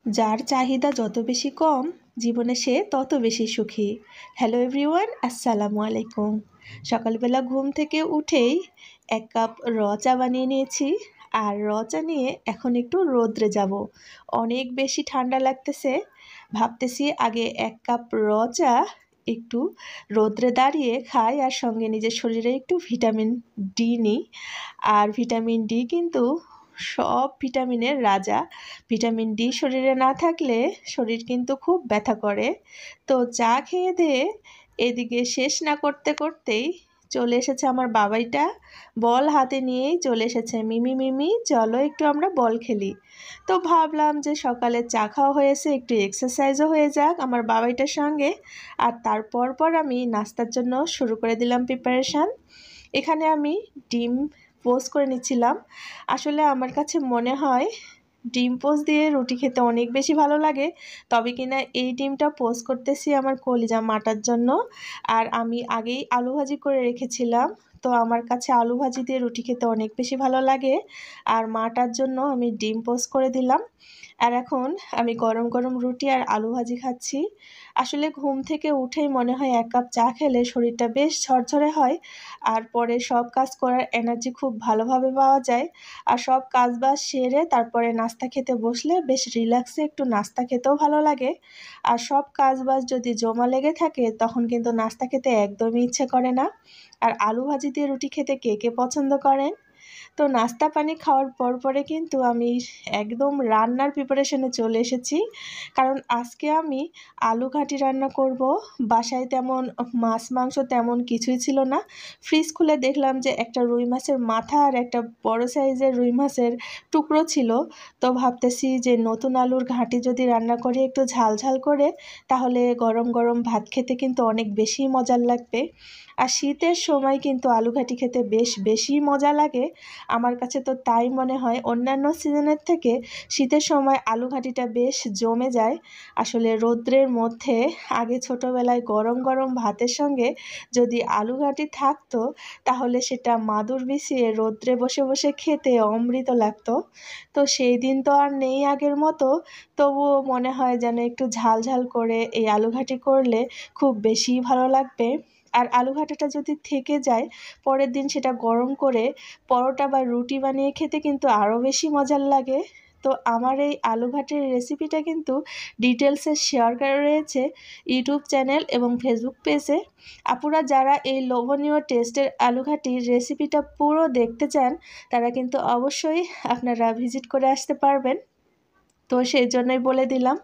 যার চাহিদা যত বেশি কম জীবনে সে তত বেশি সুখী। হ্যালো এভরিওয়ান, আসসালামু আলাইকুম। সকালবেলা ঘুম থেকে উঠেই এক কাপ চা বানিয়ে নিয়েছি। আর চা নিয়ে এখন একটু রোদ্রে যাব। অনেক বেশি ঠান্ডা লাগতেছে। ভাবতেছি আগে এক কাপ চা একটু রোদ্রে দাঁড়িয়ে খাই, আর সঙ্গে নিজের শরীরে একটু ভিটামিন ডি নিই। আর ভিটামিন ডি কিন্তু সব ভিটামিনের রাজা। ভিটামিন ডি শরীরে না থাকলে শরীর কিন্তু খুব ব্যথা করে। তো চা খেয়ে দিয়ে এদিকে শেষ না করতে করতেই চলে এসেছে আমার বাবাইটা। বল হাতে নিয়েই চলে এসেছে, মিমি মিমি চলো একটু আমরা বল খেলি। তো ভাবলাম যে সকালে চা খাওয়া হয়েছে, একটু এক্সারসাইজও হয়ে যাক আমার বাবাইটার সঙ্গে। আর তারপর আমি নাস্তার জন্য শুরু করে দিলাম প্রিপারেশান। এখানে আমি ডিম পোস্ট করে নিচ্ছিলাম। আসলে আমার কাছে মনে হয় ডিম পোস্ট দিয়ে রুটি খেতে অনেক বেশি ভালো লাগে। তবে কিনা এই ডিমটা পোস্ট করতেছি আমার কলিজা মাটার জন্য। আর আমি আগেই আলু ভাজি করে রেখেছিলাম, তো আমার কাছে আলু ভাজি দিয়ে রুটি খেতে অনেক বেশি ভালো লাগে। আর মাটার জন্য আমি ডিম পোস্ট করে দিলাম। আর এখন আমি গরম গরম রুটি আর আলু ভাজি খাচ্ছি। আসলে ঘুম থেকে উঠেই মনে হয় এক কাপ চা খেলে শরীরটা বেশ ঝরঝরে হয়। আর পরে সব কাজ করার এনার্জি খুব ভালোভাবে পাওয়া যায়। আর সব কাজবাজ সেরে তারপরে নাস্তা খেতে বসলে বেশ রিল্যাক্সে একটু নাস্তা খেতেও ভালো লাগে। আর সব কাজবাজ যদি জমা লেগে থাকে তখন কিন্তু নাস্তা খেতে একদমই ইচ্ছে করে না। আর আলু ভাজি দিয়ে রুটি খেতে কে কে পছন্দ করেন? তো নাস্তা পানি খাওয়ার পরে কিন্তু আমি একদম রান্নার প্রিপারেশনে চলে এসেছি। কারণ আজকে আমি আলু ঘাঁটি রান্না করব। বাসায় তেমন মাছ মাংস তেমন কিছুই ছিল না। ফ্রিজ খুলে দেখলাম যে একটা রুই মাছের মাথা আর একটা বড় সাইজের রুই মাছের টুকরো ছিল। তো ভাবতেছি যে নতুন আলুর ঘাঁটি যদি রান্না করি একটু ঝাল ঝাল করে, তাহলে গরম গরম ভাত খেতে কিন্তু অনেক বেশি মজার লাগবে। আর শীতের সময় কিন্তু আলু ঘাঁটি খেতে বেশ বেশি মজা লাগে। আমার কাছে তো তাই মনে হয়, অন্যান্য সিজনের থেকে শীতের সময় আলু ঘাঁটিটা বেশ জমে যায়। আসলে রৌদ্রের মধ্যে আগে ছোটোবেলায় গরম গরম ভাতের সঙ্গে যদি আলু ঘাঁটি থাকতো, তাহলে সেটা মাদুর বিছিয়ে রৌদ্রে বসে বসে খেতে অমৃত লাগতো। তো সেই দিন তো আর নেই আগের মতো। তবুও মনে হয় যেন একটু ঝাল ঝাল করে এই আলু ঘাঁটি করলে খুব বেশি ভালো লাগবে। আর আলু ঘাঁটাটা যদি থেকে যায়, পরের দিন সেটা গরম করে পরোটা বা রুটি বানিয়ে খেতে কিন্তু আরও বেশি মজার লাগে। তো আমার এই আলু ঘাটির রেসিপিটা কিন্তু ডিটেলসে শেয়ার করা রয়েছে ইউটিউব চ্যানেল এবং ফেসবুক পেজে। আপুরা যারা এই লোভনীয় টেস্টের আলু ঘাটির রেসিপিটা পুরো দেখতে চান, তারা কিন্তু অবশ্যই আপনারা ভিজিট করে আসতে পারবেন। তো সেই জন্যই বলে দিলাম।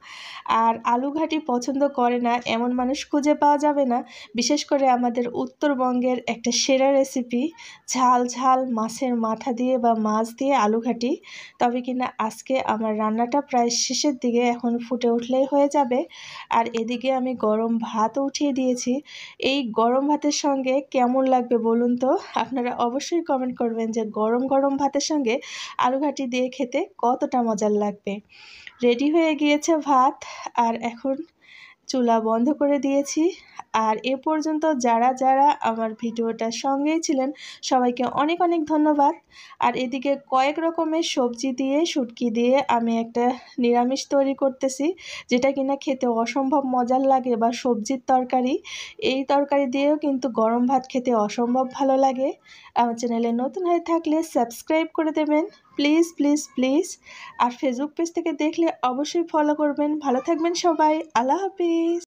আর আলু ঘাঁটি পছন্দ করে না এমন মানুষ খুঁজে পাওয়া যাবে না। বিশেষ করে আমাদের উত্তরবঙ্গের একটা সেরা রেসিপি, ঝাল ঝাল মাছের মাথা দিয়ে বা মাছ দিয়ে আলু ঘাঁটি। তবে কিনা আজকে আমার রান্নাটা প্রায় শেষের দিকে, এখন ফুটে উঠলেই হয়ে যাবে। আর এদিকে আমি গরম ভাতও উঠিয়ে দিয়েছি। এই গরম ভাতের সঙ্গে কেমন লাগবে বলুন তো? আপনারা অবশ্যই কমেন্ট করবেন যে গরম গরম ভাতের সঙ্গে আলু ঘাঁটি দিয়ে খেতে কতটা মজার লাগবে। রেডি হয়ে গিয়েছে ভাত, আর এখন চুলা বন্ধ করে দিয়েছি। আর এ পর্যন্ত যারা যারা আমার ভিডিওটার সঙ্গেই ছিলেন, সবাইকে অনেক অনেক ধন্যবাদ। আর এদিকে কয়েক রকমের সবজি দিয়ে শুটকি দিয়ে আমি একটা নিরামিষ তৈরি করতেছি, যেটা কিনা খেতে অসম্ভব মজার লাগে, বা সবজির তরকারি। এই তরকারি দিয়েও কিন্তু গরম ভাত খেতে অসম্ভব ভালো লাগে। আমার চ্যানেলে নতুন হয়ে থাকলে সাবস্ক্রাইব করে দেবেন প্লিজ প্লিজ প্লিজ। আর ফেসবুক পেজ থেকে দেখলে অবশ্যই ফলো করবেন। ভালো থাকবেন সবাই, আল্লাহ হাফিজ।